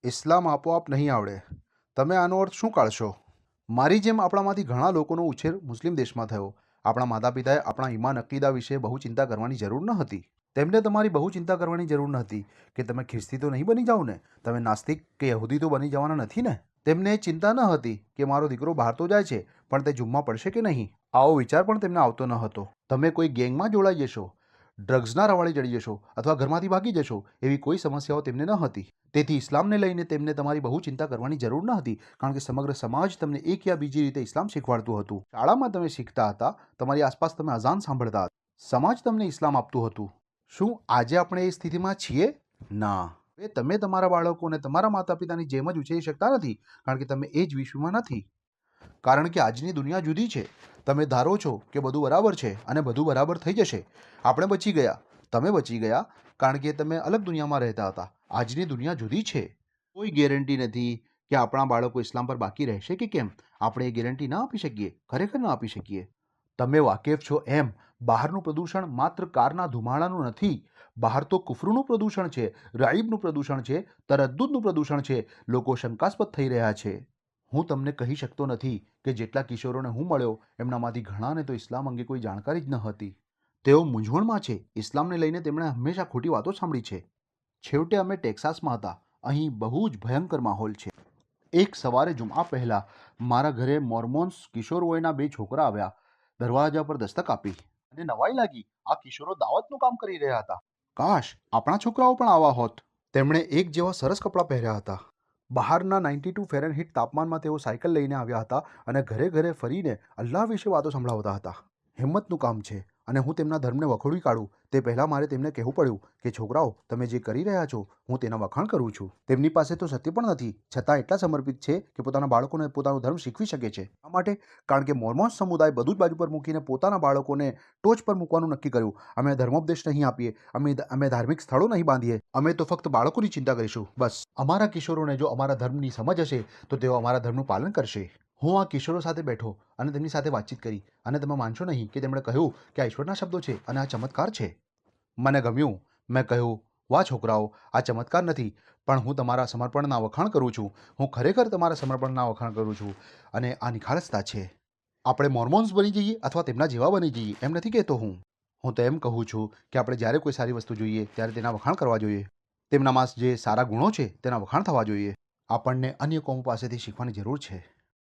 ઇસ્લામ આપોઆપ નહીં આવડે. તમે આનો અર્થ શું કાઢશો? મારી જેમ આપણામાંથી ઘણા લોકોનો ઉછેર મુસ્લિમ દેશમાં થયો. આપણા માતા-પિતાએ આપણા ઈમાન અકીદા વિશે બહુ ચિંતા કરવાની જરૂર ન હતી. તેમને તમારી બહુ ચિંતા કરવાની જરૂર ન હતી કે તમે ખ્રિસ્તી તો નહીં બની જાઓ ને? તમે નાસ્તિક કે યહૂદી તો બની જવાના નથી ને? તેમને ચિંતા ન હતી કે મારો દીકરો બહાર તો જાય છે, પણ તે જુમ્મા પડશે કે નહીં? આવો વિચાર પણ તેમને આવતો ન હતો. તમે કોઈ ગેંગમાં જોડાઈ જશો, ડ્રગ્સના રવાડે ચડી જશો અથવા ઘરમાંથી ભાગી જશો, એવી કોઈ સમસ્યાઓ તેમને ન હતી. તેથી ઇસ્લામને લઈને તેમને તમારી બહુ ચિંતા કરવાની જરૂર ન હતી, કારણ કે સમગ્ર સમાજ તમને એક યા બીજી રીતે ઇસ્લામ શીખવાડતું હતું. શાળામાં તમે શીખતા હતા, તમારી આસપાસ તમે અઝાન સાંભળતા હતા, સમાજ તમને ઇસ્લામ આપતું હતું. શું આજે આપણે એ સ્થિતિમાં છીએ? ના. હવે તમે તમારા બાળકોને તમારા માતા પિતાની જેમ જ ઉછેરી શકતા નથી, કારણ કે તમે એ જ વિશ્વમાં નથી. કારણ કે આજની દુનિયા જુદી છે. તમે ધારો છો કે બધું બરાબર છે અને બધું બરાબર થઈ જશે. આપણે બચી ગયા, તમે બચી ગયા, કારણ કે તમે અલગ દુનિયામાં રહેતા હતા. આજની દુનિયા જુદી છે. કોઈ ગેરંટી નથી કે આપણા બાળકો ઇસ્લામ પર બાકી રહેશે કે કેમ. આપણે એ ગેરંટી ના આપી શકીએ, ખરેખર ના આપી શકીએ. તમે વાકેફ છો એમ બહારનું પ્રદૂષણ માત્ર કારના ધુમાડાનું નથી. બહાર તો કુફરનું પ્રદૂષણ છે, રાઈબનું પ્રદૂષણ છે, તરદ્દુદનું પ્રદૂષણ છે. લોકો શંકાસ્પદ થઈ રહ્યા છે. હું તમને કહી શકતો નથી કે જેટલા કિશોરોને હું મળ્યો એમનામાંથી ઘણાને તો ઇસ્લામ અંગે કોઈ જાણકારી જ ન હતી. તેઓ મૂંઝવણમાં છે. ઇસ્લામને લઈને તેમણે હંમેશા ખોટી વાતો સાંભળી છે. છેવટે અમે ટેક્સાસમાં હતા. અહીં બહુ જ ભયંકર માહોલ છે. એક સવારે જુમઆ પહેલાં મારા ઘરે મોર્મોન્સ કિશોર વયના 2 છોકરા આવ્યા. દરવાજા પર દસ્તક આપી અને નવાઈ લાગી. આ કિશોરો દાવતનું કામ કરી રહ્યા હતા. કાશ આપણા છોકરાઓ પણ આવા હોત. તેમણે એક જેવા સરસ કપડાં પહેર્યા હતા. બહારના 92 ફેરનહીટ તાપમાનમાં તેઓ સાયકલ લઈને આવ્યા હતા અને ઘરે ઘરે ફરીને અલ્લાહ વિશે વાતો સંભળાવતા હતા. હિંમતનું કામ છે અને હું તેમના ધર્મને વખોડી કાઢું તે પહેલાં મારે તેમને કહેવું પડ્યું કે છોકરાઓ, તમે જે કરી રહ્યા છો હું તેના વખાણ કરું છું. તેમની પાસે તો સત્ય પણ નથી, છતાં એટલા સમર્પિત છે કે પોતાના બાળકોને પોતાનો ધર્મ શીખવી શકે છે. શા માટે? કારણ કે મોર્મોન્સ સમુદાય બધું જ બાજુ પર મૂકીને પોતાના બાળકોને ટોચ પર મૂકવાનું નક્કી કર્યું. અમે ધર્મોપદેશ નહીં આપીએ, અમે ધાર્મિક સ્થળો નહીં બાંધીએ, અમે તો ફક્ત બાળકોની ચિંતા કરીશું. બસ. અમારા કિશોરોને જો અમારા ધર્મની સમજ હશે તો તેઓ અમારા ધર્મનું પાલન કરશે. હું આ કિશોરો સાથે બેઠો અને તેમની સાથે વાતચીત કરી અને તમે માનશો નહીં કે તેમણે કહ્યું કે આ ઈશ્વરના શબ્દો છે અને આ ચમત્કાર છે. મને ગમ્યું. મેં કહ્યું, વાહ છોકરાઓ, આ ચમત્કાર નથી, પણ હું તમારા સમર્પણના વખાણ કરું છું. હું ખરેખર તમારા સમર્પણના વખાણ કરું છું અને આ નિખાલસતા છે. આપણે મોર્મોન્સ બની જઈએ અથવા તેમના જેવા બની જઈએ એમ નથી કહેતો હું. હું તો એમ કહું છું કે આપણે જ્યારે કોઈ સારી વસ્તુ જોઈએ ત્યારે તેના વખાણ કરવા જોઈએ. તેમનામાં જે સારા ગુણો છે તેના વખાણ થવા જોઈએ. આપણને અન્ય કોમો પાસેથી શીખવાની જરૂર છે.